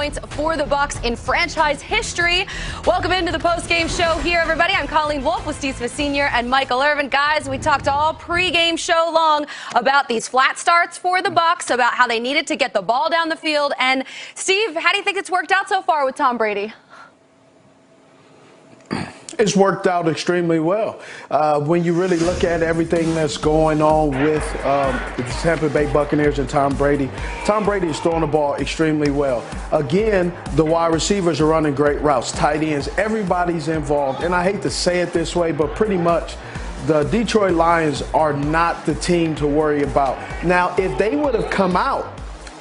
points for the Bucs in franchise history. Welcome into the post-game show here, everybody. I'm Colleen Wolfe with Steve Smith Sr. and Michael Irvin. Guys, we talked all pre-game show long about these flat starts for the Bucs, about how they needed to get the ball down the field. And Steve, how do you think it's worked out so far with Tom Brady? It's worked out extremely well. When you really look at everything that's going on with the Tampa Bay Buccaneers and Tom Brady is throwing the ball extremely well. Again, the wide receivers are running great routes, tight ends, everybody's involved. And I hate to say it this way, but pretty much the Detroit Lions are not the team to worry about. Now, if they would have come out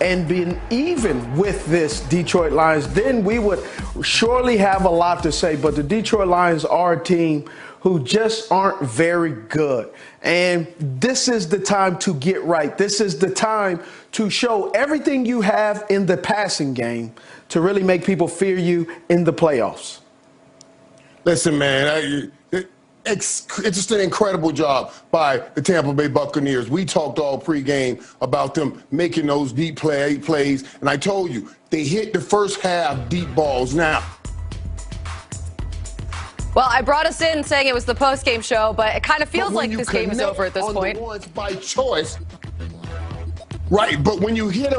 and been even with this Detroit Lions, then we would surely have a lot to say. But the Detroit Lions are a team who just aren't very good. And this is the time to get right. This is the time to show everything you have in the passing game to really make people fear you in the playoffs. Listen, man, it's just an incredible job by the Tampa Bay Buccaneers. We talked all pregame about them making those deep plays, and I told you, they hit the first half deep balls. Now, well, I brought us in saying it was the post-game show, but it kind of feels like this game is over at this point. The ones by choice, right, but when you hit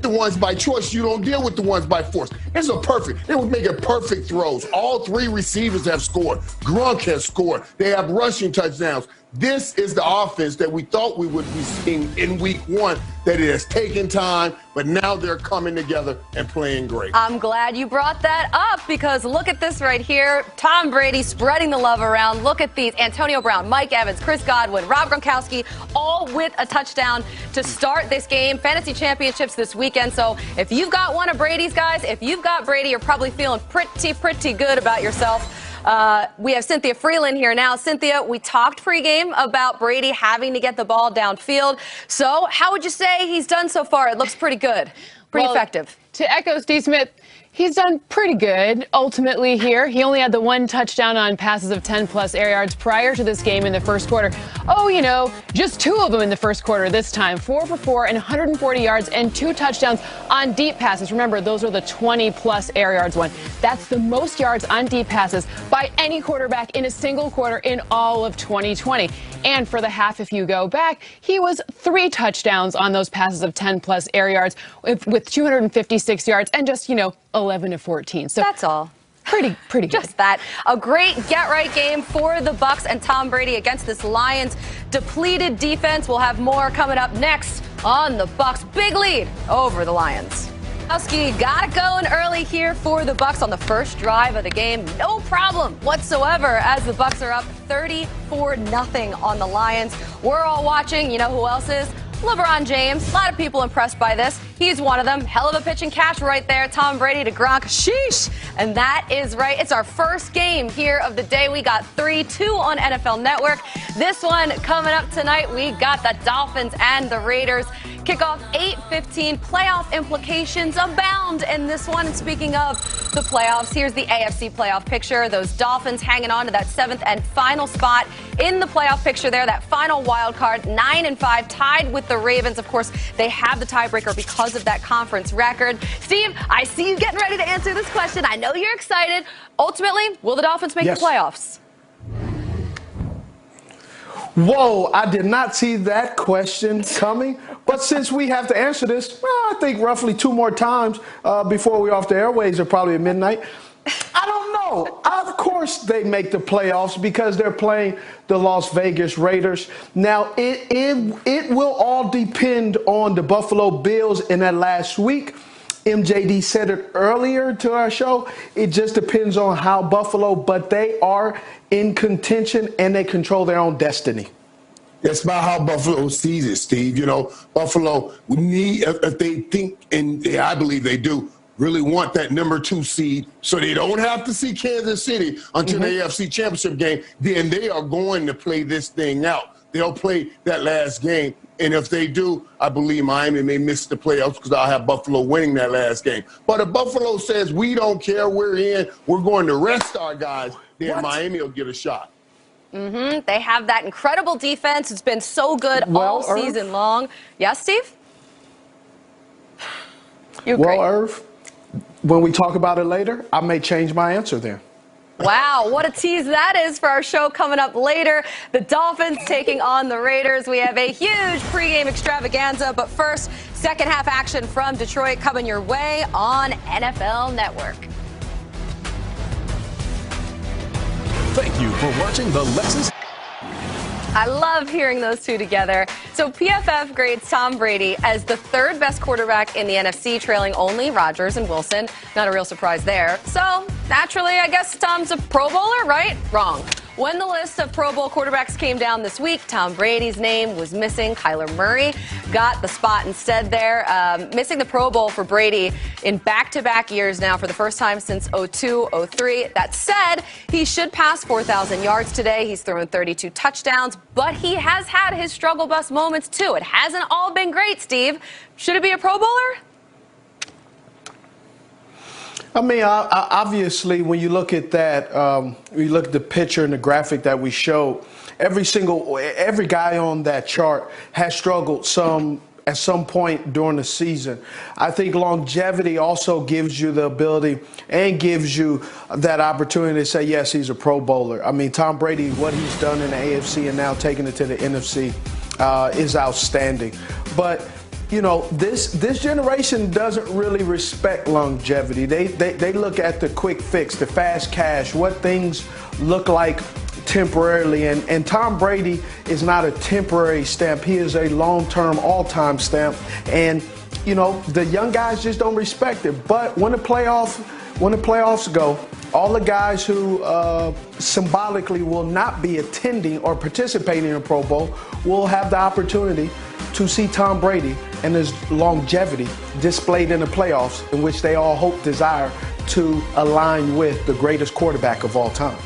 the ones by choice, you don't deal with the ones by force. It's a perfect. They would make it perfect throws. All three receivers have scored. Gronk has scored. They have rushing touchdowns. This is the offense that we thought we would be seeing in week one, that it has taken time, but now they're coming together and playing great. I'm glad you brought that up, because look at this right here. Tom Brady spreading the love around. Look at these. Antonio Brown, Mike Evans, Chris Godwin, Rob Gronkowski, all with a touchdown to start this game. Fantasy championships this weekend. So if you've got one of Brady's guys, if you've got Brady, you're probably feeling pretty good about yourself. We have Cynthia Freeland here now. Cynthia, we talked pregame about Brady having to get the ball downfield. So how would you say he's done so far? It looks pretty good, pretty effective. To echo Steve Smith, he's done pretty good ultimately here. He only had the one touchdown on passes of 10-plus air yards prior to this game in the first quarter. Oh, you know, just two of them in the first quarter this time. 4 for 4 and 140 yards and 2 touchdowns on deep passes. Remember, those are the 20-plus air yards one. That's the most yards on deep passes by any quarterback in a single quarter in all of 2020. And for the half, if you go back, he was 3 touchdowns on those passes of 10-plus air yards with 256 yards and just, 11 to 14. So that's all. Pretty good. Just that. A great get-right game for the Bucs and Tom Brady against this Lions depleted defense. We'll have more coming up next on the Bucs. Big lead over the Lions. Gronkowski got it going early here for the Bucs on the first drive of the game. No problem whatsoever as the Bucs are up 34-0 on the Lions. We're all watching. You know who else is? LeBron James. A lot of people impressed by this. He's one of them. Hell of a pitch and catch right there. Tom Brady to Gronk. Sheesh. And that is right. It's our first game here of the day. We got 2 on NFL Network. This one coming up tonight, we got the Dolphins and the Raiders. Kickoff 8:15. Playoff implications abound in this one. And speaking of the playoffs, here's the AFC playoff picture. Those Dolphins hanging on to that 7th and final spot in the playoff picture there. That final wild card, 9-5, tied with the Ravens. Of course, they have the tiebreaker because of that conference record. Steve, I see you getting ready to answer this question. I know you're excited. Ultimately, will the Dolphins make the playoffs? Whoa, I did not see that question coming. But since we have to answer this, I think roughly 2 more times before we're off the airways, or probably at midnight. I don't know. Of course they make the playoffs because they're playing the Las Vegas Raiders. Now, it will all depend on the Buffalo Bills in that last week. MJD said it earlier to our show. It just depends on how Buffalo, but they are in contention and they control their own destiny. That's about how Buffalo sees it, Steve. Buffalo need, if they think, and I believe they do, really want that number 2 seed so they don't have to see Kansas City until the AFC Championship game, then they are going to play this thing out. They'll play that last game. And if they do, I believe Miami may miss the playoffs because I'll have Buffalo winning that last game. But if Buffalo says, we don't care, we're in, we're going to rest our guys, then Miami will get a shot. They have that incredible defense. It's been so good all season long. Yes, Steve? Irv, When we talk about it later, I may change my answer then. Wow, what a tease that is for our show coming up later. The Dolphins taking on the Raiders. We have a huge pregame extravaganza, but first, second half action from Detroit coming your way on NFL Network. Thank you for watching the Lexus. I love hearing those two together. So PFF grades Tom Brady as the third best quarterback in the NFC, trailing only Rodgers and Wilson. Not a real surprise there. So naturally, I guess Tom's a Pro Bowler, right? Wrong. When the list of Pro Bowl quarterbacks came down this week, Tom Brady's name was missing. Kyler Murray got the spot instead there. Missing the Pro Bowl for Brady in back-to-back years now for the first time since 02-03. That said, he should pass 4,000 yards today. He's thrown 32 touchdowns, but he has had his struggle bus moments too. It hasn't all been great, Steve. Should it be a Pro Bowler? I mean, obviously, when you look at that, you look at the picture and the graphic that we showed, every guy on that chart has struggled at some point during the season. I think longevity also gives you the ability and gives you that opportunity to say, yes, he's a Pro Bowler. I mean, Tom Brady, what he's done in the AFC and now taking it to the NFC is outstanding. But you know, this generation doesn't really respect longevity. They look at the quick fix, the fast cash, what things look like temporarily. And Tom Brady is not a temporary stamp. He is a long-term, all-time stamp. And, you know, the young guys just don't respect it. But when the playoffs go, all the guys who symbolically will not be attending or participating in a Pro Bowl will have the opportunity to see Tom Brady and his longevity displayed in the playoffs, in which they all hope, desire to align with the greatest quarterback of all time.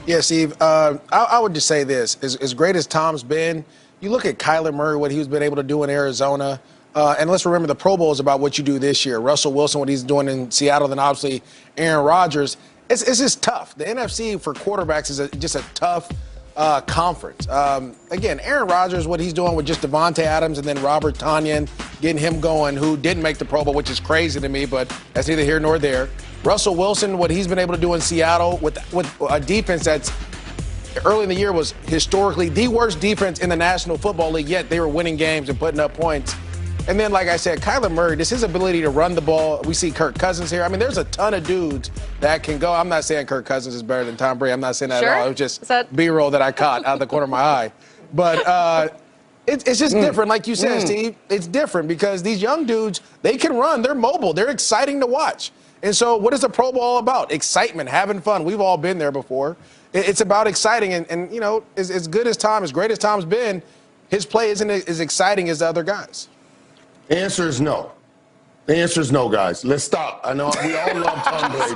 Yeah, Steve, I would just say this. As great as Tom's been, you look at Kyler Murray, what he's been able to do in Arizona, and let's remember the Pro Bowl is about what you do this year. Russell Wilson, what he's doing in Seattle, then obviously Aaron Rodgers. It's just tough. The NFC for quarterbacks is just a tough conference. Again, Aaron Rodgers, what he's doing with just Devontae Adams and then Robert Tonyan, getting him going, who didn't make the Pro Bowl, which is crazy to me, but that's neither here nor there. Russell Wilson, what he's been able to do in Seattle with a defense that's early in the year was historically the worst defense in the National Football League, yet they were winning games and putting up points. And then, like I said, Kyler Murray, just his ability to run the ball. We see Kirk Cousins here. I mean, there's a ton of dudes that can go. I'm not saying Kirk Cousins is better than Tom Brady. I'm not saying that at all. It was just B-roll that I caught out of the corner of my eye. But it's just different. Like you said, Steve, it's different because these young dudes, they can run. They're mobile. They're exciting to watch. And so what is the Pro Bowl all about? Excitement, having fun. We've all been there before. It's about exciting. And you know, as good as Tom, as great as Tom's been, his play isn't as exciting as the other guys. The answer is no. The answer is no, guys. Let's stop. I know we all love Tom Brady.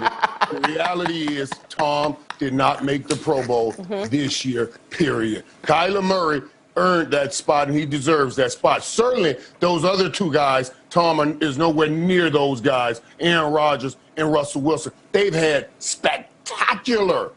The reality is Tom did not make the Pro Bowl this year, period. Kyler Murray earned that spot, and he deserves that spot. Certainly, those other two guys, Tom is nowhere near those guys, Aaron Rodgers and Russell Wilson. They've had spectacular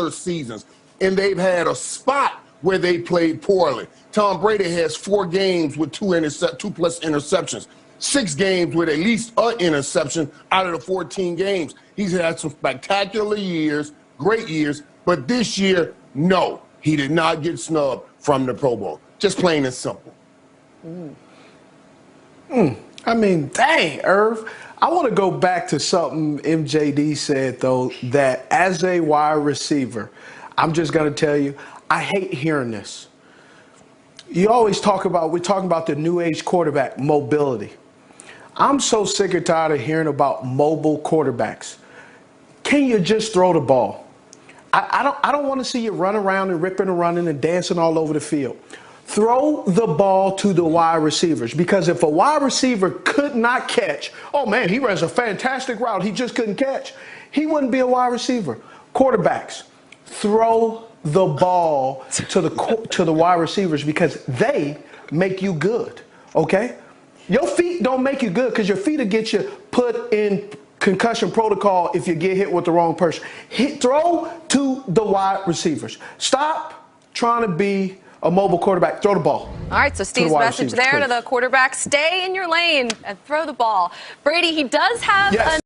seasons, and they've had a spot where they played poorly. Tom Brady has 4 games with 2+ interceptions, 6 games with at least an interception out of the 14 games. He's had some spectacular years, great years, but this year, no, he did not get snubbed from the Pro Bowl. Just plain and simple. I mean, dang, Irv. I want to go back to something MJD said, though, that as a wide receiver, I'm just going to tell you, I hate hearing this. We're talking about the new age quarterback, mobility. I'm so sick and tired of hearing about mobile quarterbacks. Can you just throw the ball? I don't want to see you run around and ripping and running and dancing all over the field. Throw the ball to the wide receivers, because if a wide receiver could not catch, oh man, he runs a fantastic route, he just couldn't catch, he wouldn't be a wide receiver. Quarterbacks, throw the ball to the wide receivers, because they make you good, okay? Your feet don't make you good, because your feet will get you put in concussion protocol if you get hit with the wrong person. Throw to the wide receivers. Stop trying to be a mobile quarterback. Throw the ball. All right, so Steve's message receivers, there to please. the quarterback, stay in your lane and throw the ball. Brady, he does have Yes.